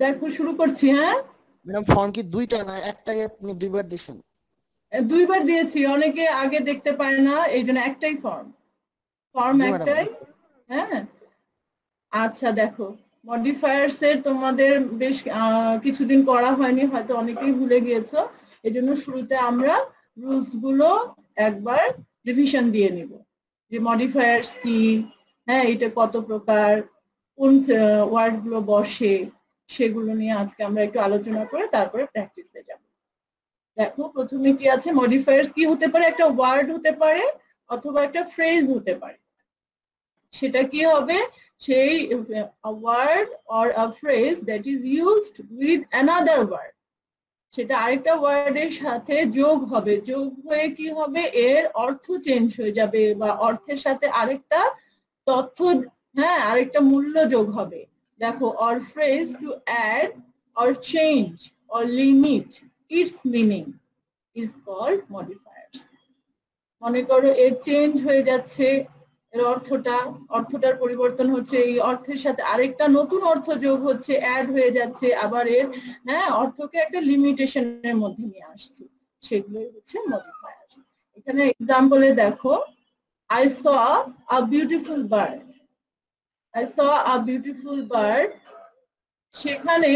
দেখো শুরু করছি। হ্যাঁ ম্যাডাম ফর্ম কি দুইটা না একটাই আপনি দুইবার দিচ্ছেন? দুইবার দিয়েছি, অনেকে আগে দেখতে পায় না, এই জন্য একটাই ফর্ম, ফর্ম জি ম্যাডাম। একটাই। হ্যাঁ আচ্ছা দেখো, মডিফায়ার্স এর তোমাদের বেশ কিছুদিন করা হয়নি, হয়তো অনেকেই ভুলে গিয়েছো। এজন্য শুরুতে আমরা রুলস গুলো একবার রিভিশন দিয়ে নিব, যে মডিফায়ার্স কি, হ্যাঁ এটা কত প্রকার, কোন ওয়ার্ড গুলো বসে, সেগুলো নিয়ে আজকে আমরা একটু আলোচনা করে তারপরে প্র্যাকটিসে যাব। দেখো প্রথমে কি আছে, মডিফায়ার্স কি হতে পারে, একটা ওয়ার্ড হতে পারে অথবা একটা ফ্রেজ হতে পারে। সেটা কি হবে, সেই word or a phrase that is used with another word, সেটা আরেকটা ওয়ার্ডের সাথে যোগ হবে, যোগ হয়ে কি হবে, এর অর্থ চেঞ্জ হয়ে যাবে বা অর্থের সাথে আরেকটা তথ্য, হ্যাঁ আরেকটা মূল্য যোগ হবে। দেখো, or phrase to add or change or limit its meaning is called modifiers. মনে করো এর চেঞ্জ হয়ে যাচ্ছে, এর অর্থটার পরিবর্তন হচ্ছে, এই অর্থের সাথে আরেকটা নতুন অর্থ যোগ হচ্ছে, অ্যাড হয়ে যাচ্ছে, আবার এর হ্যাঁ অর্থকে একটা লিমিটেশনের মধ্যে নিয়ে আসছে, সেগুলোই হচ্ছে মডিফায়ার্স। এখানে এক্সাম্পলে দেখো, I saw a beautiful bird. I saw a beautiful bird. সেখানে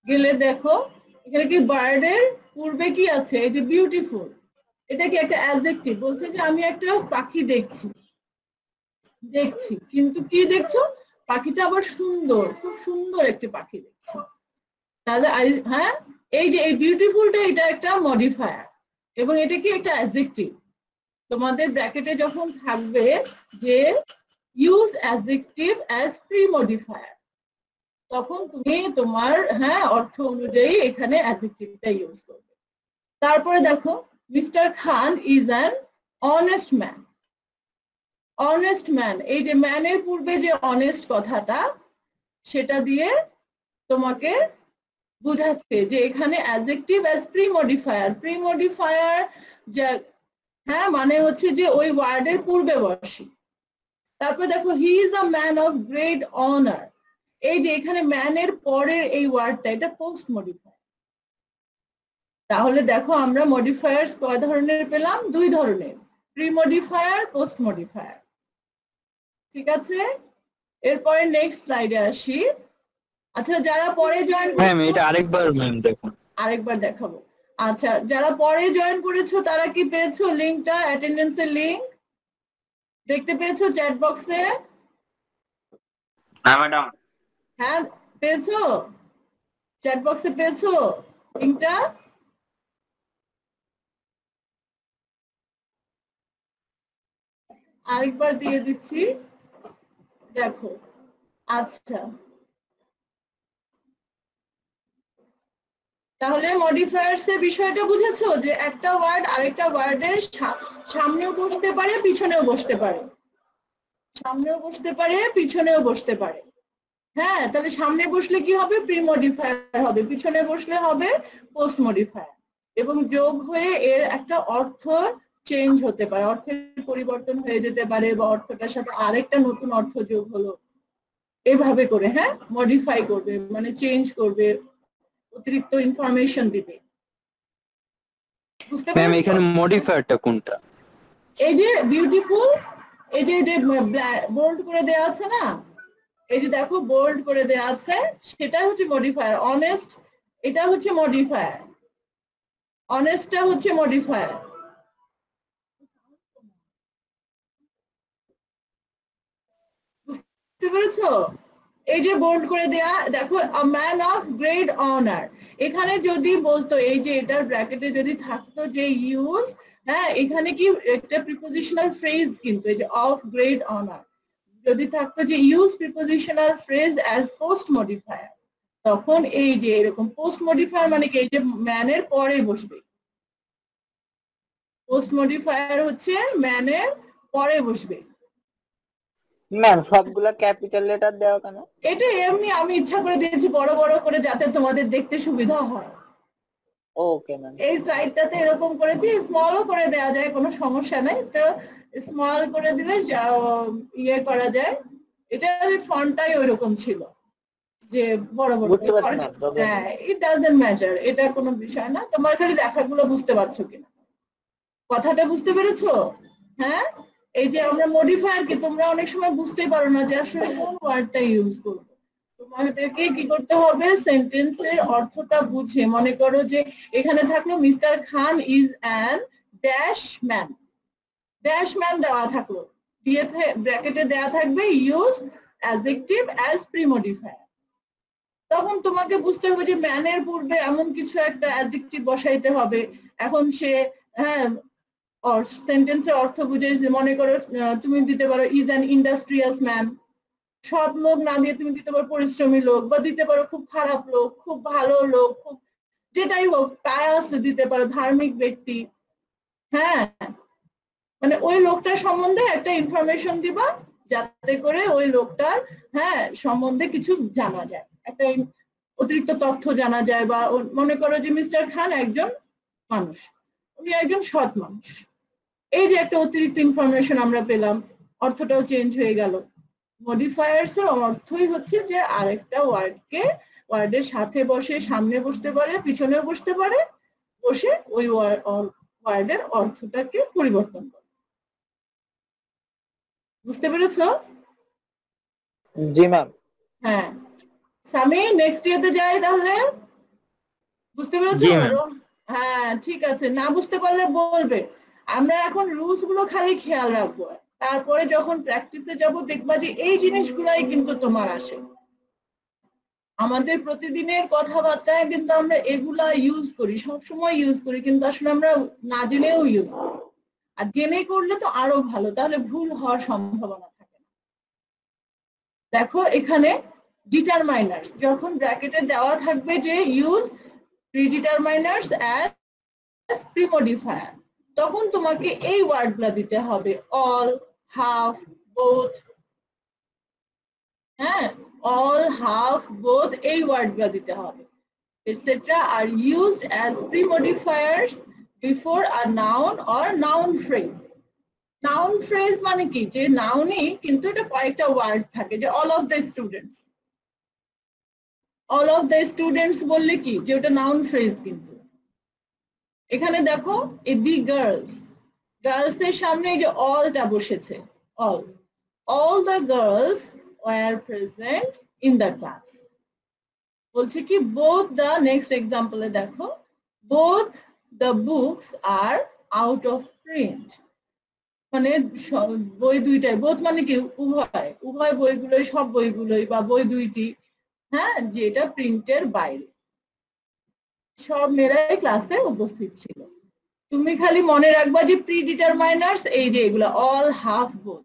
গেলে দেখো, এখানে কি বার্ডের পূর্বে কি আছে, এই যে বিউটিফুল, এটা কি একটা অ্যাডজেক্টিভ, বলছে যে আমি একটা পাখি দেখছি, দেখছি কিন্তু কি দেখছো, পাখিটা আবার সুন্দর, খুব সুন্দর একটি পাখি দেখছি। তাহলে হ্যাঁ, এই যে এই বিউটিফুলটা, এটা একটা মডিফায়ার এবং এটা কি একটা অ্যাডজেক্টিভ। তোমাদের ব্র্যাকেটে যখন থাকবে যে use adjective as pre modifier, তখন তুমি তোমার হ্যাঁ অর্থ অনুযায়ী এখানে অ্যাডজেক্টিভটা ইউজ করবে। তারপরে দেখো, mister Khan is an honest man. Honest man, এই যে ম্যানের পূর্বে যে অনেস্ট কথাটা, সেটা দিয়ে তোমাকে বুঝাচ্ছে যে এখানে adjective as pre modifier, pre modifier যা, হ্যাঁ মানে হচ্ছে যে ওই ওয়ার্ডের পূর্বে বসে। তারপর দেখো, he is a man of great honour, এই যে এখানে ম্যানের পরের এই ওয়ার্ডটা, এটা পোস্ট মডিফায়ার। তাহলে দেখো আমরা মডিফায়ার্স কয় ধরনের পেলাম, দুই ধরনের, প্রি মডিফায়ার, পোস্ট মডিফায়ার। ঠিক আছে, এরপরে নেক্সট স্লাইডে আসি। আচ্ছা যারা পরে জয়েন ম্যাম করেছো, এটা আরেকবার ম্যাম দেখুন। আরেকবার দেখাবো। আচ্ছা যারা পরে জয়েন করেছো তারা কি পেয়েছো লিংকটা, অ্যাটেন্ডেন্সের লিংক দেখতে পেয়েছো চ্যাট বক্সে? হ্যাঁ ম্যাডাম। হ্যাঁ পেয়েছো, চ্যাট বক্সে পেয়েছো লিংকটা? আরেকবার দিয়ে দিচ্ছি, দেখো। আচ্ছা তাহলে মডিফায়ার্স এর বিষয়টা বুঝেছো, যে একটা ওয়ার্ড আরেকটা ওয়ার্ডের সামনেও বসতে পারে, পিছনেও বসতে পারে, সামনেও বসতে পারে, পিছনেও বসতে পারে। হ্যাঁ তাহলে সামনে বসলে কি হবে, প্রি মডিফায়ার হবে, পিছনে বসলে হবে পোস্ট মডিফায়ার, এবং যোগ হয়ে এর একটা অর্থ চেঞ্জ হতে পারে, অর্থের পরিবর্তন হয়ে যেতে পারে, বা অর্থটার সাথে আরেকটা নতুন অর্থ যোগ হলো, এভাবে করে হ্যাঁ মডিফাই করবে, মানে চেঞ্জ করবে, অতিরিক্ত ইনফরমেশন দিবে। বুঝতে ম্যাম পেরেছো? এখানে মডিফায়ারটা কোনটা? এই যে বিউটিফুল, এই যে বোল্ড করে দেওয়া আছে না, এই যে দেখো বোল্ড করে দেওয়া আছে, সেটা হচ্ছে মডিফায়ার। অনেস্ট, এটা হচ্ছে মডিফায়ার, অনেস্টটা হচ্ছে মডিফায়ার। বুঝতে পেরেছো? এই যে বোল্ড করে দেয়া, দেখো a man of great honour, এখানে যদি বলতো, এই যে এটার ব্র্যাকেটে যদি থাকতো যে ইউজ, হ্যাঁ এখানে কি একটা প্রিপোজিশনাল ফ্রেজ, কিন্তু এই যে অফ গ্রেট অনার যদি থাকতো যে use prepositional phrase as post modifier, তখন এই যে এরকম পোস্ট মডিফায়ার মানে কি, এই যে ম্যানের পরে বসবে, পোস্ট মডিফায়ার হচ্ছে ম্যানের পরে বসবে। ম্যাম সবগুলা ক্যাপিটাল লেটার দেওয়া কেন? এটা এমনি আমি ইচ্ছা করে দিয়েছি বড় বড় করে, যাতে তোমাদের দেখতে সুবিধা হয়। Okay ma'am. এই স্লাইডটাতে এরকম করেছি, স্মলও করে দেওয়া যায়, কোনো সমস্যা নাই, তো স্মল করে দিলে ইয়ে করা যায়, এটা ফন্টটাই ওইরকম ছিল। যে বড় বড় বুঝতে পারছি না হ্যাঁ ইট ডাজন্ট ম্যাটার, এটা কোনো বিষয় না, তোমার খালি লেখাগুলো বুঝতে পারছো কিনা, কথাটা বুঝতে পেরেছো? হ্যাঁ, এই যে আমরা মডিফায়ার কি তোমরা অনেক সময় বুঝতে পারো না যে আসলে কোন ওয়ার্ডটা ইউজ করব, তোমাদেরকে কি করতে হবে সেন্টেন্সের অর্থটা বুঝে, মনে করো যে এখানে থাকলো mister Khan is an dash man, dash man দেওয়া থাকলো, দিয়ে ব্র্যাকেটে দেওয়া থাকবে ইউজ অ্যাডজেক্টিভ অ্যাজ প্রিমডিফায়ার, তখন তোমাকে বুঝতে হবে যে ম্যানের পূর্বে এমন কিছু একটা অ্যাডজেক্টিভ বসাইতে হবে। এখন সে হ্যাঁ সেন্টেন্সের অর্থ বুঝে মনে করো তুমি দিতে পারো ইজ অ্যান ইন্ডাস্ট্রিয়াস ম্যান, সৎ লোক না দিয়ে তুমি দিতে পারো পরিশ্রমী লোক, বা দিতে পারো খুব খারাপ লোক, খুব ভালো লোক, খুব যেটাই হোক কায়াস দিতে পারো ধার্মিক ব্যক্তি। হ্যাঁ, মানে ওই লোকটার সম্বন্ধে একটা ইনফরমেশন দিবা যাতে করে ওই লোকটার হ্যাঁ সম্বন্ধে কিছু জানা যায়, একটা অতিরিক্ত তথ্য জানা যায়, বা মনে করো যে মিস্টার খান একজন মানুষ, উনি একজন সৎ মানুষ, এই যে একটা অতিরিক্ত ইনফরমেশন আমরা পেলাম, অর্থটাও চেঞ্জ হয়ে গেল। মডিফায়ার্স এর অর্থই হচ্ছে যে আরেকটা ওয়ার্ডকে ওয়ার্ডের সাথে বসে, সামনে বসতে পারে, পিছনেও বসতে পারে, বসে ওই ওয়ার্ডের অর্থটাকে পরিবর্তন করে। বুঝতে পেরেছো? জি ম্যাম। হ্যাঁ সামি, নেক্সট ইয়ারতে যাই তাহলে, বুঝতে পেরেছো? জি ম্যাম। হ্যাঁ ঠিক আছে, না বুঝতে পারলে বলবে, আমরা এখন রুলস গুলো খালি খেয়াল রাখবো, তারপরে যখন প্র্যাকটিসে যাব দেখবা যে এই জিনিসগুলাই কিন্তু তোমার আসে। আমাদের প্রতিদিনের কথাবার্তায় কিন্তু আমরা এগুলা ইউজ করি, সবসময় ইউজ করি, কিন্তু আসলে আমরা না জেনেও ইউজ করি, আর জেনে করলে তো আরো ভালো, তাহলে ভুল হওয়ার সম্ভাবনা থাকে না। দেখো এখানে ডিটারমাইনার্স যখন ব্র্যাকেটে দেওয়া থাকবে যে ইউজ প্রিডিটারমাইনার্স অ্যাজ প্রিমডিফায়ার, তখন তোমাকে এই ওয়ার্ডগুলা দিতে হবে, অল, হাফ, বোথ, হ্যাঁ all, half, both এই ওয়ার্ডগুলো দিতে হবে, etc. are used as pre-modifiers before a noun or noun phrase. Noun phrase মানে কি, যে নাউনই কিন্তু এটা কয়েকটা ওয়ার্ড থাকে, যে all of the students, all of the students বললে কি যে ওটা নাউন ফ্রেজ, কিন্তু এখানে দেখো দি গার্লস, গার্লস এর সামনে এই যে অলটা বসেছে, all the girls were present in the class, বলছে কি both the, next example এ দেখো both the books are out of print, মানে বই দুইটাই, both মানে কি উভয়, উভয় বইগুলোই, সব বইগুলোই বা বই দুইটি হ্যাঁ যেটা প্রিন্টের বাইরে, সব মেয়েরাই ক্লাসে উপস্থিত ছিল। তুমি খালি মনে রাখবা যে প্রিডিটারমাইনার্স এই যে এগুলা অল, হাফ, বোথ,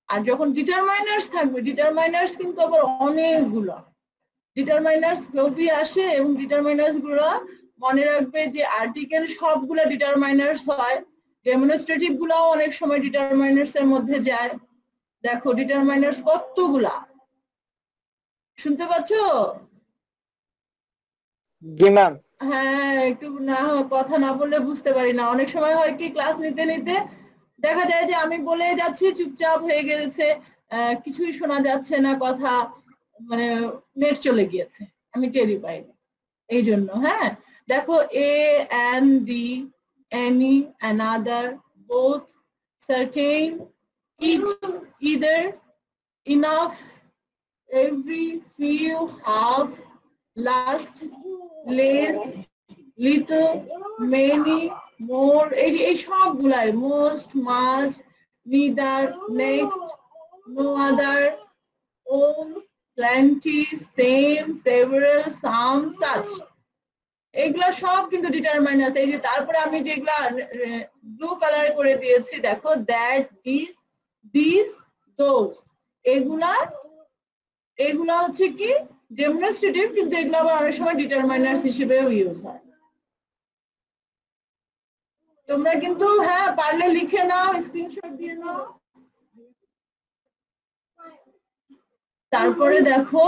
আর যখন ডিটারমাইনার্স থাকবে, ডিটারমাইনার্স কিন্তু আবার অনেকগুলো ডিটারমাইনার্স গ্লোবি আসে, এবং ডিটারমাইনার্স গুলো মনে রাখবে যে আর্টিকেল সবগুলো ডিটারমাইনার্স হয়, ডেমনস্ট্রেটিভ গুলাও অনেক সময় ডিটারমাইনার্স এর মধ্যে যায়। দেখো ডিটারমাইনার্স কতগুলা, শুনতে পাচ্ছো? জি ম্যাম। হ্যাঁ একটু না কথা না বললে বুঝতে পারি না, অনেক সময় হয় কি ক্লাস নিতে নিতে দেখা যায় যে আমি বলে যাচ্ছি, চুপচাপ হয়ে গেছে, কিছুই শোনা যাচ্ছে না, কথা মানে নেট চলে গিয়েছে, আমি টেরই পাইনি, এই জন্য। হ্যাঁ দেখো a, an, the, any, another, both, certain, each, either, enough, every, few, half, last, less, little, many, more, এই সবগুলাই, most, much, neither, next, no other, all, plenty, same, several, some, such, এগুলা সব কিন্তু ডিটারমাইনার্স। এই যে তারপরে আমি যেগুলা ব্লু কালার করে দিয়েছি দেখো, দ্যাট, দিস, দিস, দোজ, এগুলা হচ্ছে কি ডেমনস্ট্রেটিভ, কিন্তু এগুলো আবার অনেক সময় ডিটারমাইনার্স হিসেবেও ইউজ হয়। তোমরা কিন্তু হ্যাঁ পারলে লিখে নাও, স্ক্রিনশট দিয়ে নাও। তারপরে দেখো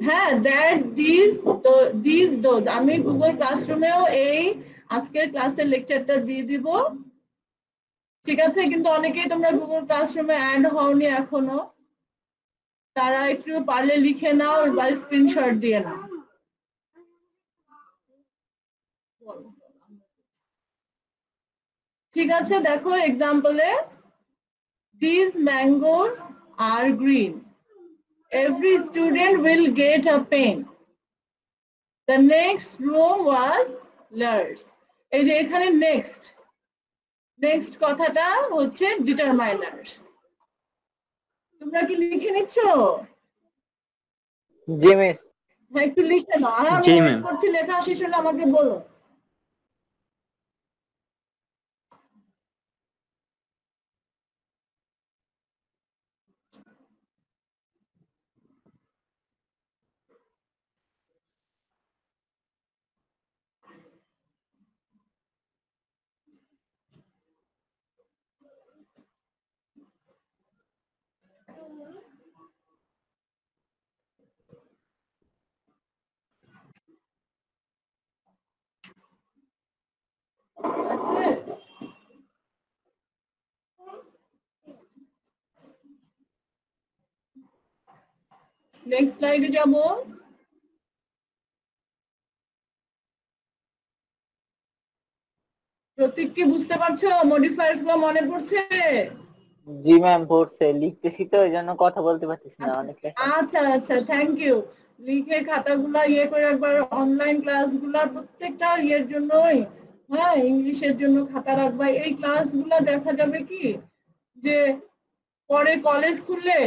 হ্যাঁ দ্যাট, দিস, দোজ, আমি গুগল ক্লাসরুমেও এই আজকের ক্লাসের লেকচারটা দিয়ে দিব, ঠিক আছে? কিন্তু অনেকেই তোমরা গুগল ক্লাসরুমে অ্যাড হওনি এখনো, তারা একটু পারলে লিখে নাও বা স্ক্রিনশট দিয়ে নাও। ঠিক আছে, দেখো এক্সাম্পলে these mangoes are green. Every student will get a pen. The next room was theirs. এই যে এখানে নেক্সট কথাটা হচ্ছে ডিটারমাইনার্স। তোমরা কি লিখে নিচ্ছ? জি মিস। হ্যাঁ, একটু লিখে নাও। আর আমি জি, ওয়েট ম্যাম। করছি, লেখা শেষ হলে আমাকে বলো। নেক্সট স্লাইডে যাব। প্রতীক কি বুঝতে পারছো? মডিফায়ার্স গুলো মনে পড়ছে? জি ম্যাম, পড়ছে, লিখতেছি তো এই জন্য কথা বলতে পারতেছি না অনেক লেখা। আচ্ছা আচ্ছা, থ্যাংক ইউ। লিখে খাতাগুলা করে একবার অনলাইন ক্লাসগুলা প্রত্যেকটা ইয়ের জন্যই, হ্যাঁ, ইংলিশের জন্য খাতা রাখবা। এই ক্লাসগুলা দেখা যাবে কি যে পরে কলেজ খুললে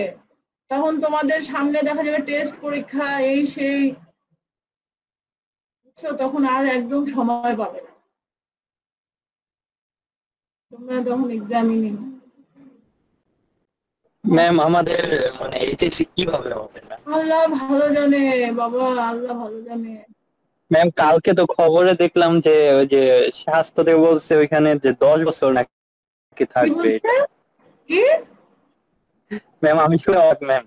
তখন তোমাদের সামনে দেখা যাবে টেস্ট পরীক্ষা, এই সেই, বুঝছো? তখন আর একদম সময় পাবে না তোমরা তখন এক্সামিনিং। ম্যাম আমাদের মানে এইচএসসি কিভাবে হবে না? আল্লাহ ভালো জানে বাবা, আল্লাহ ভালো জানে। ম্যাম কালকে তো খবরে দেখলাম যে ওই যে স্বাস্থ্যদেব বলছে ওইখানে যে 10 বছর নাকি কি থাকবে বলছে? এটা। কি? ম্যাম আমি শুনে অবাক ম্যাম।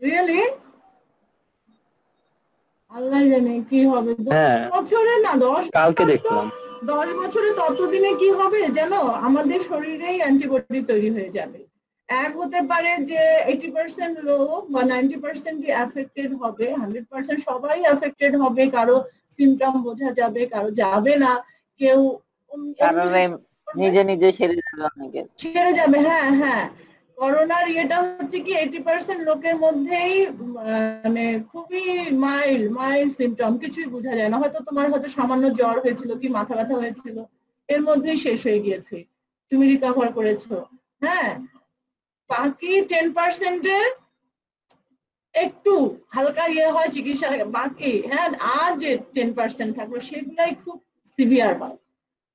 রিয়েলি? আল্লাহ জানে কি হবে। 10 হ্যাঁ বছরে না, 10 কালকে বছর তো, দেখলাম। 10 বছরে ততদিনে কি হবে জানো? আমাদের শরীরেই অ্যান্টিবডি তৈরি হয়ে যাবে। এক হতে পারে যে 80% লোক বা 90% এফেক্টেড হবে, 100% সবাই এফেক্টেড হবে, কারো সিমটম বোঝা যাবে, কারো যাবে না, কেউ কারণে নিজে নিজে সেরে যাবে অনেকের। ছেড়ে যাবে। হ্যাঁ হ্যাঁ, করোনার ইয়েটা হচ্ছে কি 80% লোকের মধ্যেই মানে খুবই মাইল্ড সিমটম, কিছুই বোঝা যায় না। হয়তো তোমার হয়তো সামান্য জ্বর হয়েছিল কি মাথা ব্যথা হয়েছিল, এর মধ্যেই শেষ হয়ে গিয়েছে, তুমি রিকভার করেছো। হ্যাঁ, বাকি 10% এর একটু হালকা ইয়ে হয় চিকিৎসা, বাকি হ্যাঁ আর যে 10% থাকলো সেগুলাই খুব সিভিয়ার হয়।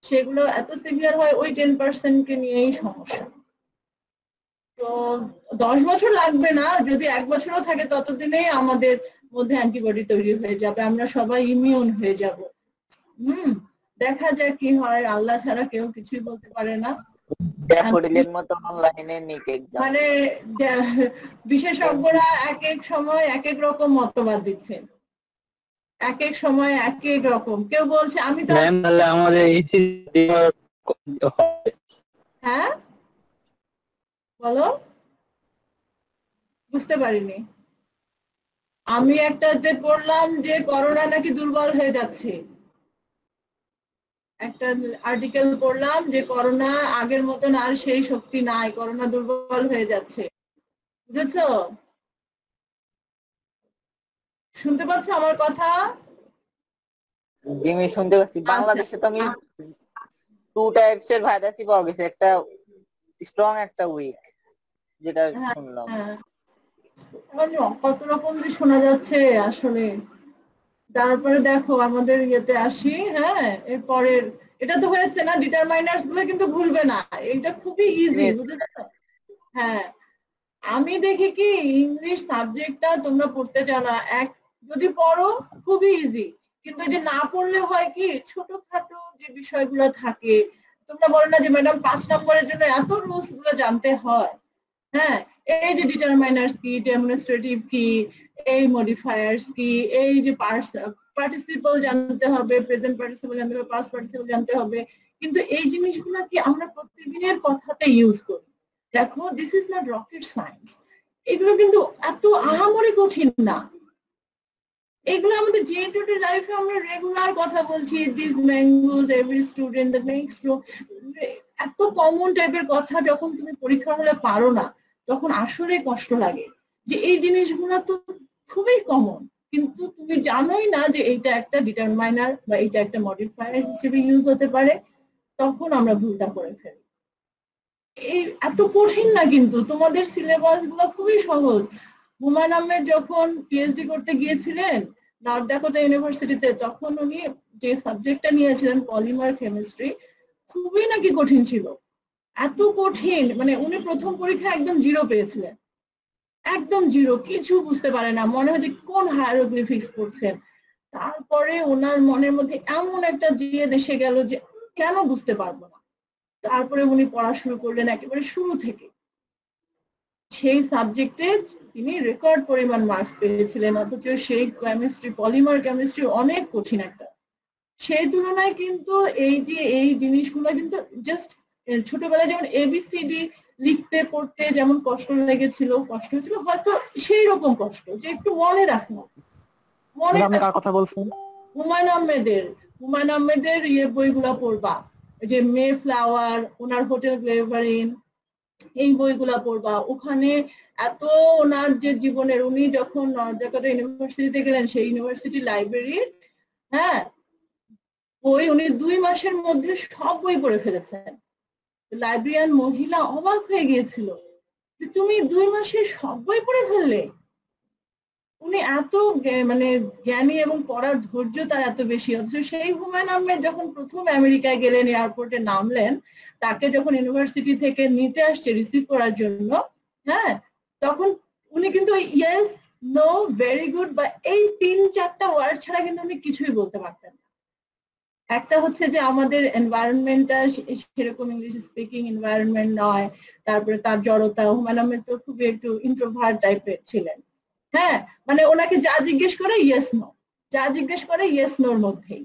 সেগুলো এত সিভিয়ার হয় ওই 10% কে নিয়েই সমস্যা। তো 10 বছর লাগবে না, যদি 1 বছরও থাকে ততদিনেই আমাদের মধ্যে অ্যান্টিবডি তৈরি হয়ে যাবে, আমরা সবাই ইমিউন হয়ে যাব। দেখা যাক কি হয়, আল্লাহ ছাড়া কেউ কিছুই বলতে পারে না। ড্যাফোডিলের মতো অনলাইনে নিক এক্সাম। মানে বিশেষজ্ঞরা এক এক সময় এক এক রকম মতবাদ দিচ্ছেন, এক এক সময় এক এক রকম। কেউ বলছে আমি তো, ম্যাম তাহলে আমাদের এইচএসসি হবে? হ্যাঁ বলো, বুঝতে পারিনি। আমি একটাতে পড়লাম যে করোনা নাকি দুর্বল হয়ে যাচ্ছে, একটা আর্টিকেল পড়লাম যে করোনা আগের মতন আর সেই শক্তি নাই, করোনা দুর্বল হয়ে যাচ্ছে। বুঝেছো? শুনতে পাচ্ছ আমার কথা? জি আমি শুনতে পাচ্ছি। বাংলাদেশে তো আমি 2 টাইপস এর ভাইরাসই পাওয়া গেছে, একটা স্ট্রং একটা উইক, যেটা হ্যাঁ শুনলাম। হ্যাঁ, কত রকম যে শোনা যাচ্ছে আসলে। তারপরে দেখো আমাদের ইয়েতে আসি, হ্যাঁ, এরপরের এটা তো হয়েছে না, ডিটারমাইনার্স গুলো কিন্তু ভুলবে না, এটা খুবই ইজি, বুঝেছো? হ্যাঁ, আমি দেখি কি ইংলিশ সাবজেক্টটা তোমরা পড়তে চাও না, যদি পড়ো খুবই ইজি, কিন্তু যে না পড়লে হয় কি ছোটখাটো যে বিষয়গুলো থাকে, তোমরা বলো না যে ম্যাডাম 5 নম্বরের জন্য এত রুলস গুলো জানতে হয়। হ্যাঁ, এই যে ডিটারমাইনার্স কি, ডেমনস্ট্রেটিভ কি, এই মডিফায়ার্স কি, এই যে পার্টিসিপল জানতে হবে, প্রেজেন্ট পার্টিসিপল জানতে হবে, পাস্ট পার্টিসিপল জানতে হবে, কিন্তু এই জিনিসগুলো কি আমরা প্রতিদিনের কথাতে ইউজ করি। দেখো, this is not rocket science. এগুলো কিন্তু এত আহামরি কঠিন না, এগুলো আমাদের ডে টু ডে লাইফে আমরা রেগুলার কথা বলছি, this mangoes every student the next row, এত কমন টাইপের কথা যখন তুমি পরীক্ষা হলে পারো না তখন আসলে কষ্ট লাগে যে এই জিনিসগুলো তো খুবই কমন, কিন্তু তুমি জানোই না যে এইটা একটা ডিটারমাইনার বা এইটা একটা মডিফায়ার হিসেবে ইউজ হতে পারে, তখন আমরা ভুলটা করে ফেলি। এই এত কঠিন না, কিন্তু তোমাদের সিলেবাস গুলো খুবই সহজ। হুমায়ুন আহমেদ যখন পিএইচডি করতে গিয়েছিলেন নর্থ ডাকোটা ইউনিভার্সিটিতে, তখন উনি যে সাবজেক্টটা নিয়েছিলেন পলিমার কেমিস্ট্রি, খুবই নাকি কঠিন ছিল, এত কঠিন মানে উনি প্রথম পরীক্ষা একদম 0 পেয়েছিলেন, একদম 0, কিছু বুঝতে পারে না, মনে হয় যে কোন হায়ারোগ্লিফিক্স পড়ছেন। তারপরে ওনার মনের মধ্যে এমন একটা জেদ এসে গেল যে কেন বুঝতে পারবো না, তারপরে উনি পড়া শুরু করলেন একেবারে শুরু থেকে। সেই সাবজেক্টে তিনি রেকর্ড পরিমাণ মার্কস পেয়েছিলেন, অথচ সেই কেমিস্ট্রি পলিমার কেমিস্ট্রি অনেক কঠিন একটা। সেই তুলনায় কিন্তু এই যে এই জিনিসগুলো কিন্তু জাস্ট ছোটবেলায় যেমন এবিসিডি লিখতে পড়তে যেমন কষ্ট লেগেছিল, কষ্ট হয়েছিল হয়তো সেই রকম কষ্ট যে একটু মনে রাখলো, মনে আপনি কার কথা বলছেন? হুমায়ুন আহমেদের বইগুলা পড়বা, যে মে ফ্লাওয়ার, ওনার হোটেল গ্লেভারিন, এই বইগুলা পড়বা। ওখানে এত ওনার যে জীবনের, উনি যখন নর্থ ডাকোটা ইউনিভার্সিটিতে গেলেন সেই ইউনিভার্সিটি লাইব্রেরির হ্যাঁ বই উনি 2 মাসের মধ্যে সব বই পড়ে ফেলেছেন। লাইব্রেরিয়ান মহিলা অবাক হয়ে গিয়েছিল যে তুমি 2 মাসে সব বই পড়ে ফেললে। উনি এত মানে জ্ঞানী এবং পড়ার ধৈর্য তার এত বেশি, অথচ সেই হুমায়ুন আহমেদ যখন প্রথম আমেরিকায় গেলেন, এয়ারপোর্টে নামলেন, তাকে যখন ইউনিভার্সিটি থেকে নিতে আসছে রিসিভ করার জন্য, হ্যাঁ তখন উনি কিন্তু ইয়েস নো ভেরি গুড বা এই 3-4টা ওয়ার্ড ছাড়া কিন্তু উনি কিছুই বলতে পারতেন না। একটা হচ্ছে যে আমাদের এনভায়রনমেন্টটা সেরকম ইংলিশ স্পিকিং এনভায়রনমেন্ট নয়, তারপরে তার জড়তা, হুমায়ুন আহমেদ তো খুবই একটু ইন্ট্রোভার্ট টাইপের ছিলেন, হ্যাঁ মানে ওনাকে যা জিজ্ঞেস করে ইয়েস নো, যা জিজ্ঞেস করে ইয়েস নোর মধ্যেই,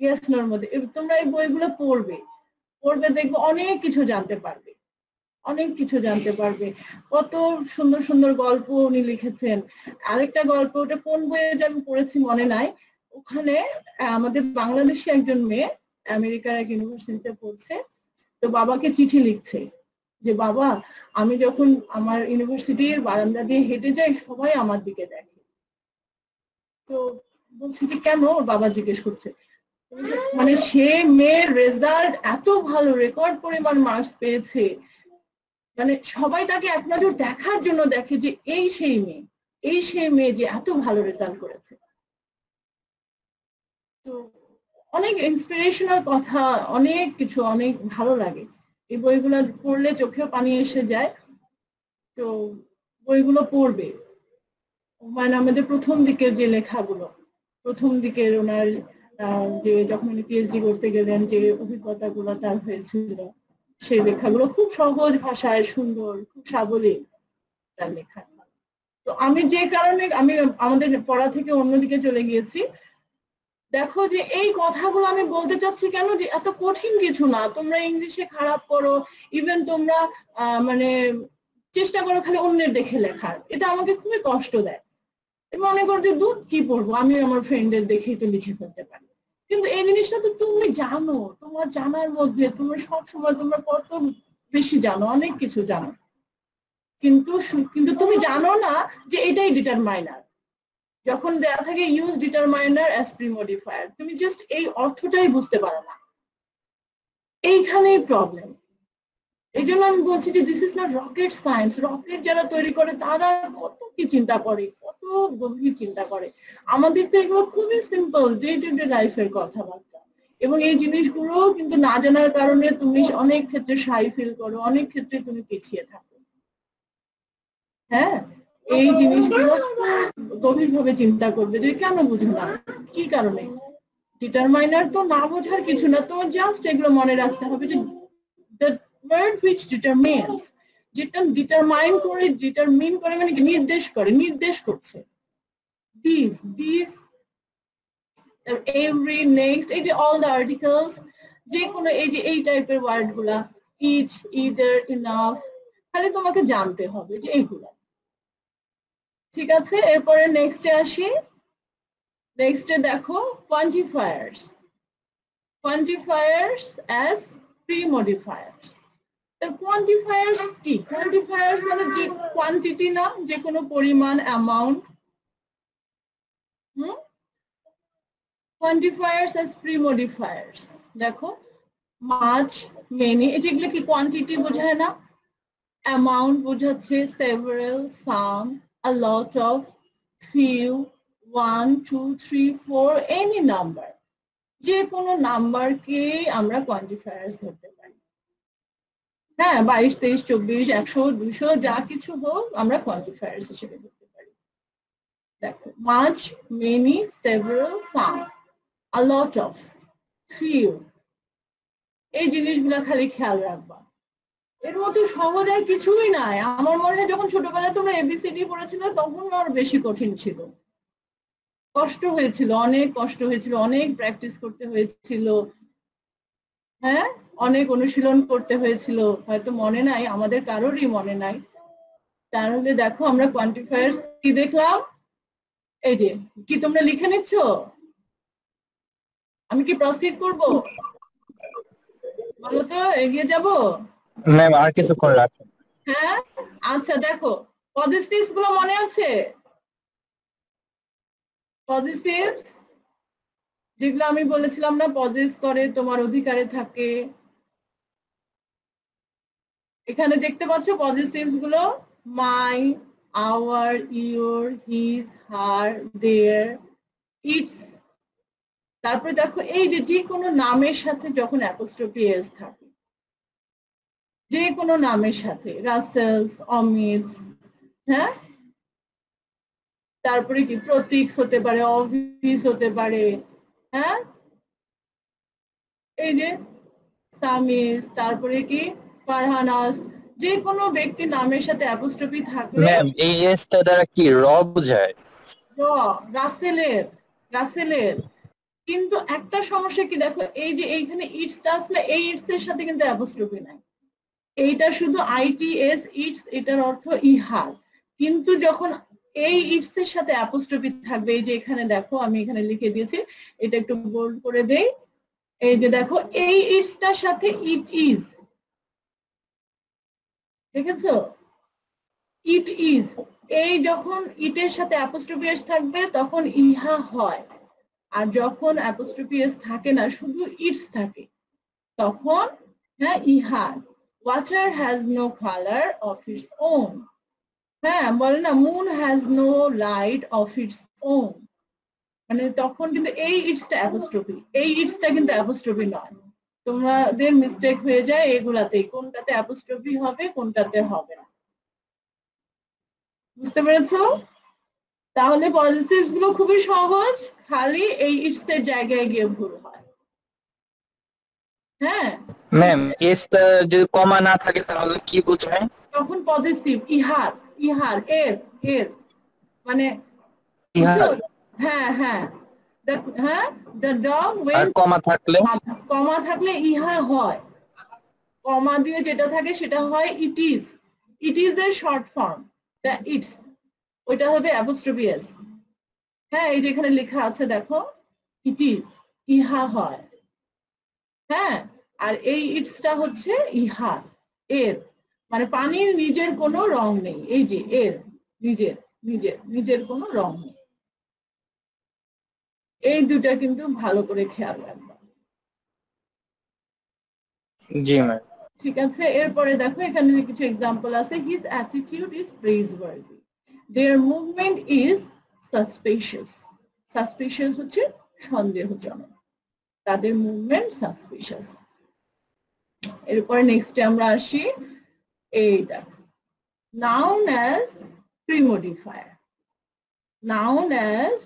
ইয়েস নোর মধ্যে। তোমরা এই বইগুলো পড়বে, দেখবে অনেক কিছু জানতে পারবে, অনেক কিছু জানতে পারবে। কত সুন্দর সুন্দর গল্প উনি লিখেছেন। আরেকটা গল্প, ওটা কোন বইয়ে যে আমি পড়েছি মনে নাই, ওখানে আমাদের বাংলাদেশি একজন মেয়ে আমেরিকার এক ইউনিভার্সিটিতে পড়ছে, তো বাবাকে চিঠি লিখছে যে বাবা আমি যখন আমার ইউনিভার্সিটির বারান্দা দিয়ে হেঁটে যাই সবাই আমার দিকে দেখে। তো বলছি যে কেন, ওর বাবা জিজ্ঞেস করছে, মানে সে মেয়ের রেজাল্ট এত ভালো, রেকর্ড পরিমাণ মার্কস পেয়েছে, মানে সবাই তাকে এক নজর দেখার জন্য দেখে যে এই সেই মেয়ে, এই সেই মেয়ে যে এত ভালো রেজাল্ট করেছে। তো অনেক ইন্সপিরেশনাল কথা, অনেক কিছু, অনেক ভালো লাগে। এই বইগুলো পড়লে চোখেও পানি এসে যায়। তো বইগুলো পড়বে। হুমায়ুন আহমেদের প্রথম দিকের যে লেখাগুলো, প্রথম দিকের ওনার যে যখন উনি পিএইচডি করতে গেলেন যে অভিজ্ঞতাগুলো তার হয়েছিল, সেই লেখাগুলো খুব সহজ ভাষায় সুন্দর, খুব সাবলীল তার লেখা। তো আমি যে কারণে আমি আমাদের পড়া থেকে অন্যদিকে চলে গিয়েছি, দেখো যে এই কথাগুলো আমি বলতে চাচ্ছি কেন, যে এত কঠিন কিছু না। তোমরা ইংলিশে খারাপ করো, ইভেন তোমরা মানে চেষ্টা করো খালি অন্যের দেখে লেখার, এটা আমাকে খুবই কষ্ট দেয়। মনে করো যে দুধ কি পড়বো, আমি আমার ফ্রেন্ডের দেখেই তো লিখে ফেলতে পারি, কিন্তু এই জিনিসটা তো তুমি জানো, তোমার জানার মধ্যে তুমি সবসময় তোমরা কত বেশি জানো, অনেক কিছু জানো, কিন্তু তুমি জানো না যে এটাই ডিটারমাইনার। যখন দেয়া থাকে use determiner as pre modifier, তুমি জাস্ট এই অর্থটাই বুঝতে পারো না, এইখানেই প্রবলেম। এই জন্য আমি বলছি যে this is not rocket science. Rocket যারা তৈরি করে তারা কত কি চিন্তা করে, কত গভীর চিন্তা করে। আমাদের তো এগুলো খুবই সিম্পল ডে টু ডে লাইফের কথাবার্তা, এবং এই জিনিসগুলো কিন্তু না জানার কারণে তুমি অনেক ক্ষেত্রে শাই ফিল করো, অনেক ক্ষেত্রে তুমি পিছিয়ে থাকো। হ্যাঁ, এই জিনিসগুলো গভীরভাবে চিন্তা করবে যে কেন বুঝো না, কি কারণে। ডিটারমাইনার তো না বোঝার কিছু না, তোমার জাস্ট এগুলো মনে রাখতে হবে যে the word which determines, যেটা ডিটারমাইন করে, ডিটারমিন করে মানে কি নির্দেশ করে, নির্দেশ করছে। these every next, এই যে all the articles, যে কোনো এই যে এই টাইপের ওয়ার্ড গুলা, each, either, enough, খালি তোমাকে জানতে হবে যে এইগুলা। ঠিক আছে, এরপরে নেক্সটে আসি। নেক্সটে দেখো quantifiers. Quantifiers as pre-modifiers. Quantifiers কি? কোয়ান্টিফায়ার্স মানে যে কোয়ান্টিটি না, যে কোনো পরিমাণ, অ্যামাউন্ট। Quantifiers as pre-modifiers. দেখো মাচ, মেনি, এগুলো কি কোয়ান্টিটি বোঝায় না? অ্যামাউন্ট বোঝাচ্ছে several, some, a lot of, few, 1 2 3 4, any number. যে কোনো নাম্বারকে আমরা কোয়ান্টিফায়ার্স ধরতে পারি। হ্যাঁ, 22 23 24 100 200 যা কিছু হোক আমরা কোয়ান্টিফায়ার্স হিসেবে ধরতে পারি। দেখো much, many, several, some, a lot of, few, এই জিনিসগুলো খালি খেয়াল রাখবা। এর মতো সহজ আর কিছুই নাই। আমার মনে হয় যখন ছোটবেলায় তোমরা এবিসিডি পড়েছিলে তখন আর বেশি কঠিন ছিল, কষ্ট হয়েছিল, অনেক কষ্ট হয়েছিল, অনেক প্র্যাকটিস করতে হয়েছিল, হ্যাঁ, অনেক অনুশীলন করতে হয়েছিল। হয়তো মনে নাই, আমাদের কারোরই মনে নাই। তাহলে দেখো আমরা কোয়ান্টিফায়ার্স কি দেখলাম, এই যে কি তোমরা লিখে নিচ্ছ? আমি কি প্রসিড করব? বলো তো, এগিয়ে যাব? ম্যাম আর কিছুক্ষণ রাখেন। হ্যাঁ, আচ্ছা দেখো পজিটিভস গুলো মনে আছে? পজিটিভস যেগুলো আমি বলেছিলাম না, পজেস করে, তোমার অধিকারে থাকে। এখানে দেখতে পাচ্ছ পজিটিভস গুলো, my, our, your, his, her, their, its. তারপরে দেখো এই যে কোনো নামের সাথে যখন অ্যাপোস্ট্রফি এস থাকে, যে কোনো নামের সাথে, রাসেলস, অমিতস, হ্যাঁ, তারপরে কি প্রতীকস হতে পারে, অফিস হতে পারে, হ্যাঁ, এই যে সামিস, তারপরে কি ফারহানাস, যে কোনো ব্যক্তির নামের সাথে অ্যাপোস্ট্রফি থাকলে ম্যাম এই এসটা দ্বারা কি র বোঝায়? রাসেলের, রাসেলের। কিন্তু একটা সমস্যা কি দেখো, এই যে এইখানে ইটসটা আসলে এই ইটস এর সাথে কিন্তু অ্যাপোস্ট্রফি নাই, এইটা শুধু আইটিএস, ইটস, এটার অর্থ ইহার। কিন্তু যখন এই ইটস এর সাথে অ্যাপোস্ট্রফি থাকবে, এই যে এখানে দেখো আমি এখানে লিখে দিয়েছি, এটা একটু বোল্ড করে দেই। এই যে দেখো এই ইটসটার সাথে ইট ইজ, দেখেছো? ইট ইজ, এই যখন ইটের সাথে অ্যাপোস্ট্রফি এস থাকবে তখন ইহা হয়। আর যখন অ্যাপোস্ট্রফি এস থাকে না, শুধু ইটস থাকে, তখন হ্যাঁ ইহার। Water has no colour of its own. হ্যাঁ, বলে না moon has no light of its own, মানে তখন কিন্তু এই ইটসটা অ্যাপোস্ট্রফি, এই ইটসটা কিন্তু অ্যাপোস্ট্রফি নয়। তোমাদের মিস্টেক হয়ে যায় এগুলাতেই, কোনটাতে অ্যাপোস্ট্রফি হবে কোনটাতে হবে না। বুঝতে পেরেছো? তাহলে পজিটিভস গুলো খুবই সহজ, খালি এই ইটস এর জায়গায় গিয়ে ভুল হয়। হ্যাঁ ম্যাম এসটা যদি কমা না থাকে তাহলে কি বোঝায়? তখন পজিটিভ, ইহার, ইহার, এর, এর, মানে ইহার। হ্যাঁ হ্যাঁ, হ্যাঁ, দ্য ডগ আর ওয়েন্ট, কমা থাকলে? কমা থাকলে ইহা হয়, কমা দিয়ে যেটা থাকে সেটা হয় ইট ইজ। ইট ইজ এর শর্ট ফর্ম, দ্য ইটস, ওইটা হবে অ্যাপোস্ট্রফি এস। হ্যাঁ, এই যে এখানে লেখা আছে দেখো, ইট ইজ, ইহা হয়। হ্যাঁ, আর এই ইটসটা হচ্ছে ইহা, এর, মানে পানির নিজের কোনো রং নেই, এই যে এর নিজের, নিজের নিজের কোনো রং নেই। এই দুটা কিন্তু ভালো করে খেয়াল রাখবা। জি ম্যাম। ঠিক আছে, এরপরে দেখো এখানে কিছু এক্সাম্পল আছে। His attitude is praiseworthy, their movement is suspicious. Suspicious হচ্ছে সন্দেহজনক, তাদের মুভমেন্ট সাসপিশিয়াস। এরপরে নেক্সটে আমরা আসি, এই দেখো noun as premodifier. Noun as,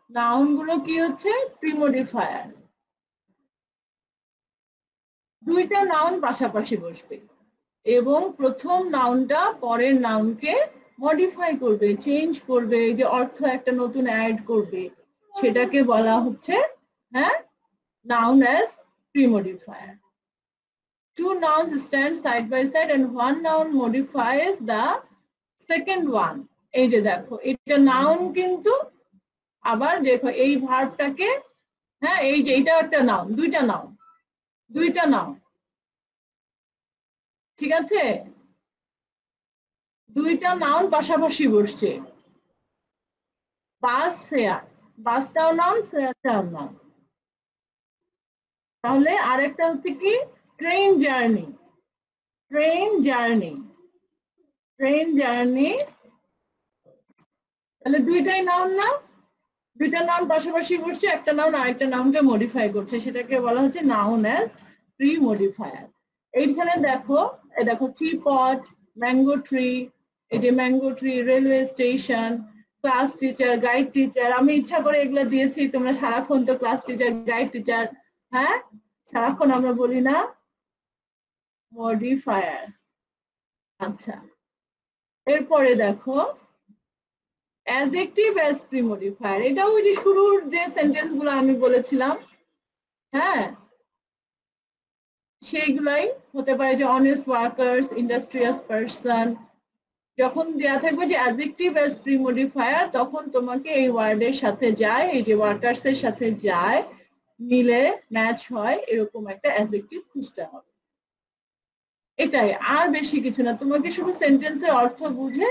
noun গুলো কি হচ্ছে প্রিমোডিফায়ার। দুইটা নাউন পাশাপাশি বসবে এবং প্রথম নাউনটা পরের নাউনকে মডিফাই করবে, চেঞ্জ করবে, যে অর্থ একটা নতুন অ্যাড করবে, সেটাকে বলা হচ্ছে হ্যাঁ noun as premodifier. Two nouns stand side by side and one noun modifies the second one. এই যে দেখো এটা নাউন, কিন্তু আবার দেখো এই ভার্বটাকে, হ্যাঁ এই যে এটা একটা নাউন, দুইটা নাউন, ঠিক আছে, দুইটা নাউন পাশাপাশি বসছে। বাস ফেয়ার, বাসটাও নাউন, ফেয়ারটাও নাউন। তাহলে আরেকটা হচ্ছে কি train journey, train journey, train journey, তাহলে দুইটাই নাউন না, দুইটা নাউন পাশাপাশি বসছে, একটা নাউন আরেকটা নাউনকে মডিফাই করছে, সেটাকে বলা হচ্ছে নাউন অ্যাজ প্রি মডিফায়ার। এইখানে দেখো, এই দেখো টি পট, ম্যাঙ্গো ট্রি, এই যে mango tree, railway station, class teacher, guide teacher. আমি ইচ্ছা করে এগুলো দিয়েছি, তোমরা সারাক্ষণ তো ক্লাস টিচার, গাইড টিচার, হ্যাঁ সারাক্ষণ আমরা বলি না মডিফায়ার। আচ্ছা, এরপরে দেখো অ্যাডজেক্টিভ অ্যাজ প্রিমডিফায়ার, এটাও ওই যে শুরুর যে সেন্টেন্স গুলো আমি বলেছিলাম, হ্যাঁ সেইগুলাই হতে পারে, যে অনেস্ট ওয়ার্কার্স, ইন্ডাস্ট্রিয়াস পারসন। যখন দেয়া থাকবে যে অ্যাডজেক্টিভ অ্যাজ প্রিমডিফায়ার, তখন তোমাকে এই ওয়ার্ডের সাথে যায়, এই যে ওয়ার্কার্স এর সাথে যায়, মিলে ম্যাচ হয়, এরকম একটা অ্যাডজেক্টিভ খুঁজতে হবে। এটাই, আর বেশি কিছু না, তোমাকে শুধু সেন্টেন্সের অর্থ বুঝে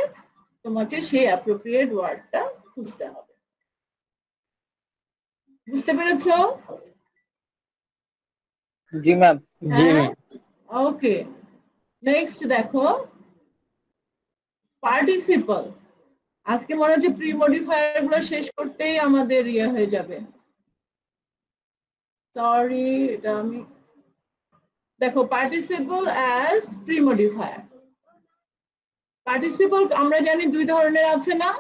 তোমাকে সেই অ্যাপ্রোপ্রিয়েট ওয়ার্ডটা খুঁজতে হবে। বুঝতে পেরেছো? জি ম্যাম। জি ম্যাম। ওকে, নেক্সট দেখো পার্টিসিপল। আজকে মনে হচ্ছে প্রি মডিফায়ার গুলো শেষ করতেই আমাদের ইয়ে হয়ে যাবে। সরি, এটা আমি দেখো participle as pre modifier. Participle আমরা জানি দুই ধরনের আছে না,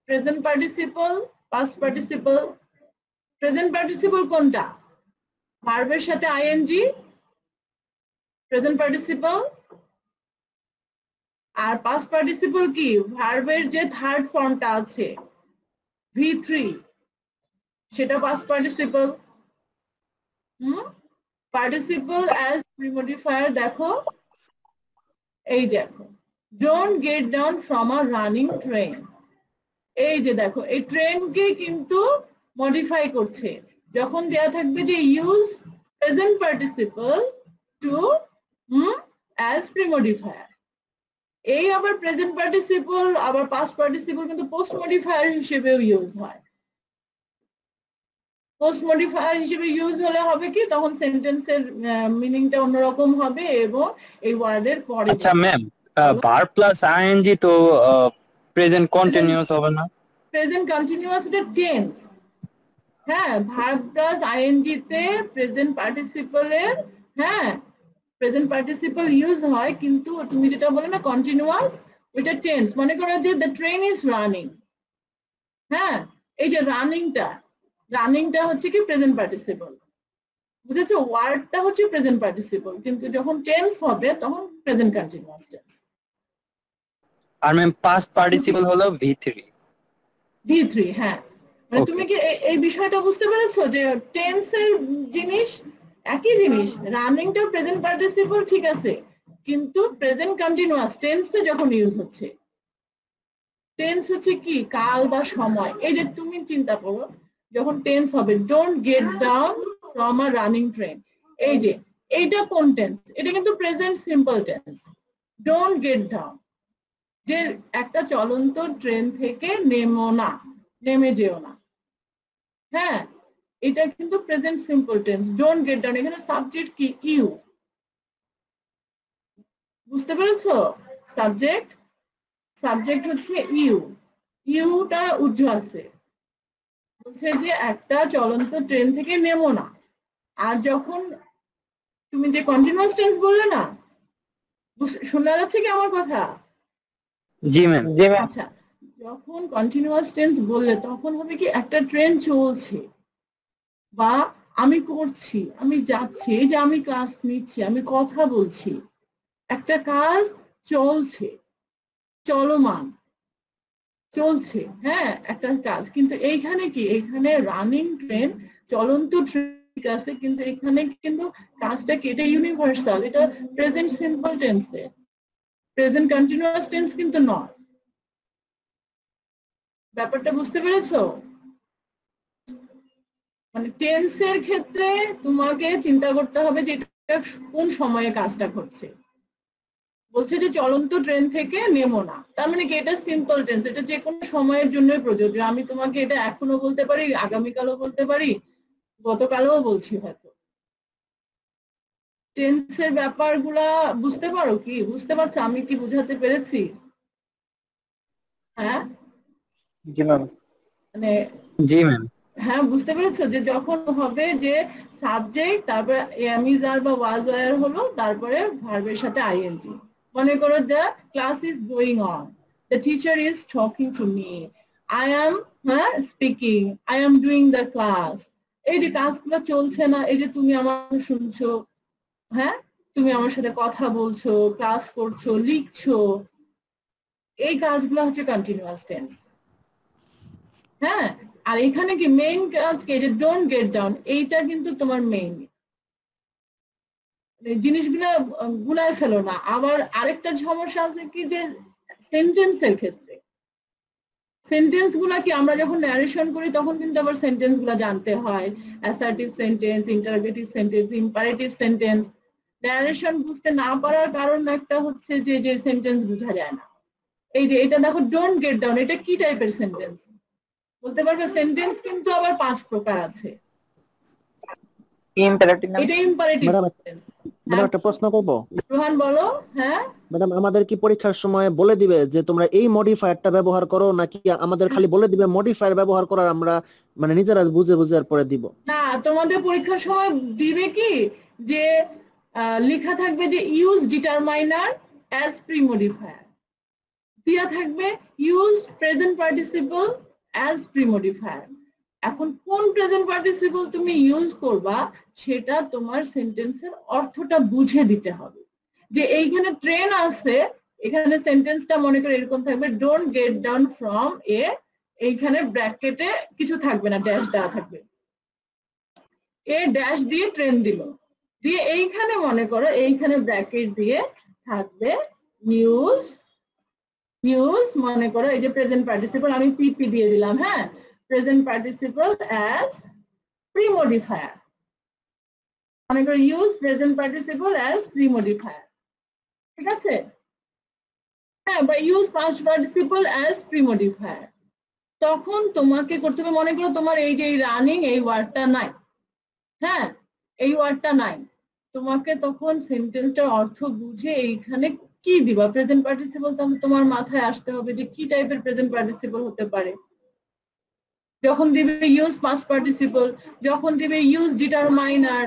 present participle, past participle. Present participle কোনটা? ভার্বের সাথে আইএনজি, প্রেজেন্ট পার্টিসিপল। আর পাস্ট পার্টিসিপল কি? ভার্বের যে থার্ড ফর্মটা আছে V3, সেটা পাস্ট পার্টিসিপল। পার্টিসিপল অ্যাজ প্রিমডিফায়ার দেখো, এই দেখো don't get down from a running train. এই যে দেখো এই ট্রেনকে কিন্তু মডিফাই করছে, যখন দেয়া থাকবে যে use present participle to as premodifier. এই আবার প্রেজেন্ট পার্টিসিপল আবার পাস্ট পার্টিসিপল কিন্তু পোস্ট মডিফায়ার হিসেবেও ইউজ হয়। পোস্ট মডিফায়ার হিসেবে ইউজ হলে হবে কি, তখন সেন্টেন্সের মিনিংটা অন্যরকম হবে এবং এই ওয়ার্ডের পরে। আচ্ছা ম্যাম, ভার্ব প্লাস আইএনজি তো প্রেজেন্ট কন্টিনিউয়াস হবে না? প্রেজেন্ট কন্টিনিউয়াস এটা টেন্স, হ্যাঁ ভার্ব প্লাস আইএনজি তে প্রেজেন্ট পার্টিসিপলের, হ্যাঁ প্রেজেন্ট পার্টিসিপল ইউজ হয়, কিন্তু তুমি যেটা বলে না কন্টিনিউয়াস, ওইটা টেন্স। মনে করো যে দ্য ট্রেন ইজ রানিং, হ্যাঁ এই যে রানিংটা হচ্ছে কি প্রেজেন্ট পার্টিসিপল, বুঝেছো? ওয়ার্ডটা হচ্ছে প্রেজেন্ট পার্টিসিপল, কিন্তু যখন টেন্স হবে তখন প্রেজেন্ট কন্টিনিউয়াস টেন্স। আর ম্যাম পাস্ট পার্টিসিপল হলো V3। V3, হ্যাঁ মানে তুমি কি এই বিষয়টা বুঝতে পেরেছো যে টেন্সের জিনিস একই জিনিস, রানিংটা প্রেজেন্ট পার্টিসিপল ঠিক আছে, কিন্তু প্রেজেন্ট কন্টিনিউয়াস টেন্সে যখন ইউজ হচ্ছে, টেন্স হচ্ছে কি কাল বা সময়। এই যে তুমি চিন্তা করো যখন টেন্স হবে don't get down from a running train, এই যে এইটা কোন টেন্স? এটা কিন্তু present simple tense. Don't get down, যে একটা চলন্ত ট্রেন থেকে নেমো না, নেমে যেও না, হ্যাঁ এটা কিন্তু present simple tense. Don't get down, এখানে সাবজেক্ট কি? ইউ। বুঝতে পেরেছো? সাবজেক্ট হচ্ছে ইউ, ইউটা ঊর্ধ্ব আছে, বলছে যে একটা চলন্ত ট্রেন থেকে নেমো না। আর যখন তুমি যে কন্টিনিউয়াস টেন্স বললে না, শোনা যাচ্ছে কি আমার কথা? জি ম্যাম। জি ম্যাম। আচ্ছা, যখন কন্টিনিউয়াস টেন্স বললে তখন হবে কি একটা ট্রেন চলছে, বা আমি করছি, আমি যাচ্ছি, এই যে আমি ক্লাস নিচ্ছি, আমি কথা বলছি, একটা কাজ চলছে, চলমান, চলছে, হ্যাঁ একটা কাজ। কিন্তু এইখানে কি, এইখানে রানিং ট্রেন, চলন্ত ট্রেন আছে, কিন্তু এখানে কিন্তু কাজটা কি, এটা ইউনিভার্সাল, এটা প্রেজেন্ট সিম্পল টেন্সে, প্রেজেন্ট কন্টিনিউয়াস টেন্স কিন্তু নয়। ব্যাপারটা বুঝতে পেরেছো? মানে টেন্সের ক্ষেত্রে তোমাকে চিন্তা করতে হবে যে এটা কোন সময়ে কাজটা ঘটছে। বলছে যে চলন্ত ট্রেন থেকে নেমো না, তার মানে কি এটা সিম্পল টেন্স, এটা যে কোনো সময়ের জন্যই প্রযোজ্য। আমি তোমাকে এটা এখনো বলতে পারি, আগামীকালও বলতে পারি, গতকালও বলছি হয়তো। টেন্সের ব্যাপারগুলা বুঝতে পারো কি? বুঝতে পারছো আমি কি বুঝাতে পেরেছি? হ্যাঁ, জি ম্যাম। মানে জি ম্যাম। হ্যাঁ বুঝতে পেরেছো যে যখন হবে যে সাবজেক্ট, তারপরে am is are বা was were হলো, তারপরে ভার্বের সাথে আইএনজি। মনে করো the class is going on, the teacher is talking to me, I am speaking, I am doing the class। এই যে কাজগুলো চলছে না, এই যে তুমি আমার শুনছো, হ্যাঁ তুমি আমার সাথে কথা বলছো, ক্লাস করছো, লিখছো, এই কাজগুলো হচ্ছে কন্টিনিউয়াস টেন্স। হ্যাঁ, আর এখানে কি মেইন কাজ কি, যে ডোন্ট গেট ডাউন, এইটা কিন্তু তোমার মেইন জিনিসগুলো, গুলায় ফেলো না। আবার আরেকটা সমস্যা আছে কি, যে সেন্টেন্সের ক্ষেত্রে সেন্টেন্স গুলা কি আমরা যখন ন্যারেশন করি তখন কিন্তু আবার সেন্টেন্স গুলা জানতে হয়, assertive sentence, interrogative sentence, imperative sentence. Narration বুঝতে না পারার কারণ একটা হচ্ছে যে যে সেন্টেন্স বোঝা যায় না। এই যে এটা দেখো ডোন্ট গেট ডাউন, এটা কি টাইপের সেন্টেন্স বলতে পারবে? সেন্টেন্স কিন্তু আবার 5 প্রকার আছে। ইম্পারেটিভ নাম। এটা ইম্পারেটিভ ম্যাডাম সেন্টেন্স। ম্যাডাম একটা প্রশ্ন করবো? রোহান বলো। হ্যাঁ, ম্যাডাম আমাদের কি পরীক্ষার সময় বলে দিবে যে তোমরা এই মডিফায়ারটা ব্যবহার করো, নাকি আমাদের খালি বলে দিবে মডিফায়ার ব্যবহার করার, আমরা মানে নিজেরা বুঝে বুঝে আর পরে দিব? না তোমাদের পরীক্ষার সময় দিবে কি, যে লেখা থাকবে যে use determiner as pre modifier, দিয়া থাকবে use present participle as pre modifier. এখন কোন প্রেজেন্ট পার্টিসিপল তুমি ইউজ করবা সেটা তোমার সেন্টেন্সের অর্থটা বুঝে দিতে হবে। যে এইখানে ট্রেন আছে, এখানে সেন্টেন্সটা মনে করে এরকম থাকবে, don't get down from a, এইখানে ব্র্যাকেটে কিছু থাকবে না, ড্যাশ দেওয়া থাকবে, এ ড্যাশ দিয়ে ট্রেন দিল, দিয়ে এইখানে মনে করো এইখানে ব্র্যাকেট দিয়ে থাকবে নিউজ, নিউজ মনে করো এই যে প্রেজেন্ট পার্টিসিপল আমি পিপি দিয়ে দিলাম, হ্যাঁ present participle as pre modifier, মনে করো use present participle as pre modifier, ঠিক আছে? হ্যাঁ, বা use past participle as pre modifier. তখন তোমাকে করতে হবে, মনে করো তোমার এই যে রানিং এই ওয়ার্ডটা নাই, হ্যাঁ এই ওয়ার্ডটা নাই, তোমাকে তখন সেন্টেন্সটার অর্থ বুঝে এইখানে কি দিবা, প্রেজেন্ট পার্টিসিপল, তাহলে তোমার মাথায় আসতে হবে যে কি টাইপের প্রেজেন্ট পার্টিসিপল হতে পারে। যখন দিবে ইউজ পাস্ট পার্টিসিপল, যখন দিবে ইউজ ডিটারমাইনার,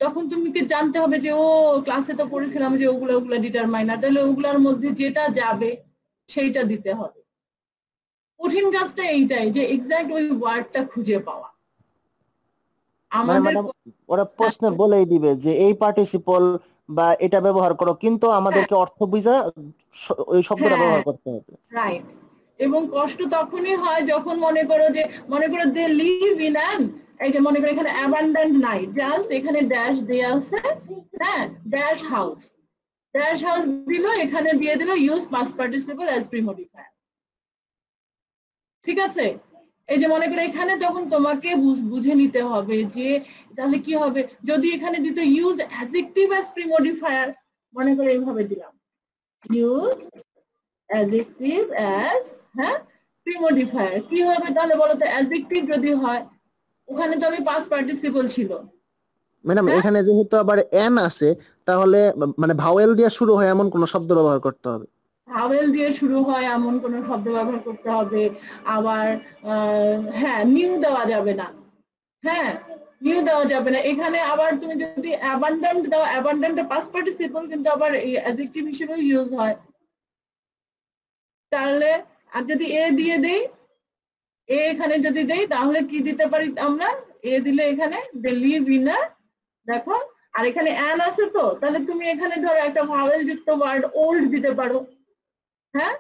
তখন তুমি কি জানতে হবে যে ও ক্লাসে তো পড়েছিলাম যে ওগুলো ওগুলো ডিটারমাইনার, তাহলে ওগুলোর মধ্যে যেটা যাবে সেইটা দিতে হবে। কঠিন কাজটা এইটাই যে এক্সাক্ট ওই ওয়ার্ডটা খুঁজে পাওয়া। মানে আমাদের ম্যাডাম ওরা প্রশ্নে বলেই দিবে যে এই পার্টিসিপল বা এটা ব্যবহার করো, কিন্তু আমাদেরকে অর্থ বুঝা ওই শব্দটা হ্যাঁ ব্যবহার করতে হবে। রাইট। এবং কষ্ট তখনই হয় যখন মনে করো যে, মনে করো দে লিভ ইন অ্যান, এই যে মনে করো এখানে অ্যাবান্ডেন্ট নাই, জাস্ট এখানে ড্যাশ দেয়া আছে, হ্যাঁ ড্যাশ হাউস, ড্যাশ হাউস দিল, এখানে দিয়ে দিল use past participle as pre modifier, ঠিক আছে? এই যে মনে করো এখানে তখন তোমাকে বুঝে নিতে হবে যে তাহলে কি হবে যদি এখানে দিত use adjective as pre modifier, মনে করো এইভাবে দিলাম use adjective as pre modifier, কি হবে তাহলে বলো তো? অ্যাডজেক্টিভ যদি হয় ওখানে তো আমি পাস্ট পার্টিসিপল ছিল, ম্যাডাম হ্যাঁ এখানে যেহেতু আবার এন আছে, তাহলে মানে ভাওয়েল দিয়ে শুরু হয় এমন কোন শব্দ ব্যবহার করতে হবে। ভাওয়েল দিয়ে শুরু হয় এমন কোন শব্দ ব্যবহার করতে হবে। আবার হ্যাঁ নিউ দেওয়া যাবে না, হ্যাঁ নিউ দেওয়া যাবে না। এখানে আবার তুমি যদি অ্যাবান্ডেন্ট দাও, অ্যাবান্ডেন্টে পাস্ট পার্টিসিপল কিন্তু আবার এই অ্যাডজেক্টিভ হিসেবে ইউজ হয়। তাহলে আর যদি এ দিয়ে দেই, এ এখানে যদি দেই তাহলে কি দিতে পারি আমরা? এ দিলে এখানে দে লিভ ইন আ, দেখো আর এখানে অ্যান আছে, তো তাহলে তুমি এখানে ধরো একটা ভাওয়েল যুক্ত ওয়ার্ড ওল্ড দিতে পারো, হ্যাঁ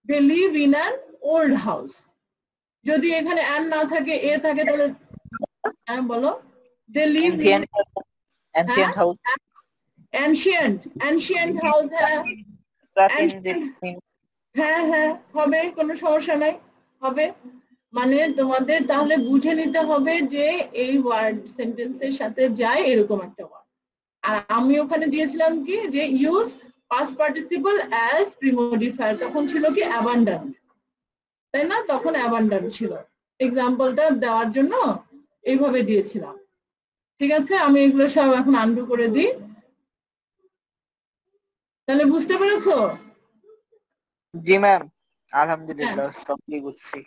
they live in an old house. যদি এখানে অ্যান না থাকে এ থাকে তাহলে হ্যাঁ বলো, they live in ancient house. Ancient, ancient house, হ্যাঁ প্রাচীন যে ancient, হ্যাঁ হ্যাঁ হবে, কোনো সমস্যা নাই। হবে, মানে তোমাদের তাহলে বুঝে নিতে হবে যে এই ওয়ার্ড সেন্টেন্সের সাথে যায় এরকম একটা ওয়ার্ড। আর আমি ওখানে দিয়েছিলাম কি যে ইউজ পাস্ট পার্টিসিপল অ্যাজ প্রিমোডিফায়ার, তখন ছিল কি অ্যাবান্ডন্ট, তাই না? তখন অ্যাবান্ডন্ট ছিল, এক্সাম্পলটা দেওয়ার জন্য এইভাবে দিয়েছিলাম। ঠিক আছে, আমি এগুলো সব এখন আনডু করে দিই। তাহলে বুঝতে পেরেছো? জি ম্যাম, আলহামদুলিল্লাহ সবই বুঝছি।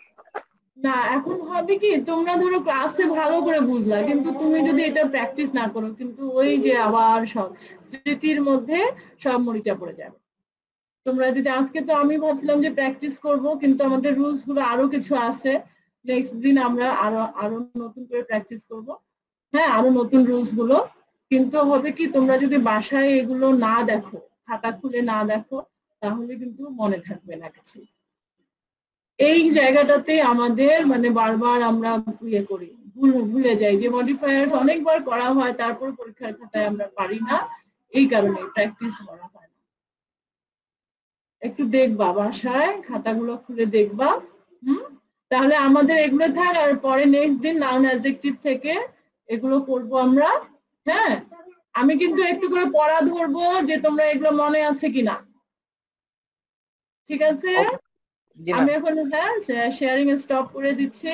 না, এখন হবে কি, তোমরা ধরো ক্লাসে ভালো করে বুঝলা, কিন্তু তুমি যদি এটা প্র্যাকটিস না করো, কিন্তু ওই যে আবার সব স্মৃতির মধ্যে সব মরিচা পড়ে যাবে। তোমরা যদি আজকে, তো আমি ভাবছিলাম যে প্র্যাকটিস করব, কিন্তু আমাদের রুলস গুলো আরো কিছু আছে, নেক্সট দিন আমরা আরো আরো নতুন করে প্র্যাকটিস করব। হ্যাঁ, আরো নতুন রুলস গুলো। কিন্তু হবে কি, তোমরা যদি বাসায় এগুলো না দেখো, খাতা খুলে না দেখো, তাহলে কিন্তু মনে থাকবে না কিছু। এই জায়গাটাতে আমাদের মানে বারবার আমরা ইয়ে করি, ভুলে যাই যে মডিফায়ার অনেকবার করা হয়, তারপর পরীক্ষার খাতায় আমরা পারি না, এই কারণে প্র্যাকটিস করা হয় না। একটু দেখবা বাসায় খাতাগুলো খুলে দেখবা। তাহলে আমাদের এগুলো থাক, আর পরে নেক্সট দিন নাউন অ্যাডজেক্টিভ থেকে এগুলো করব আমরা। হ্যাঁ, আমি কিন্তু একটু করে পড়া ধরবো যে তোমরা এগুলো মনে আছে কিনা। ঠিক আছে, জি আমি ম্যাম। এখন হ্যাঁ শেয়ারিং স্টপ করে দিচ্ছি।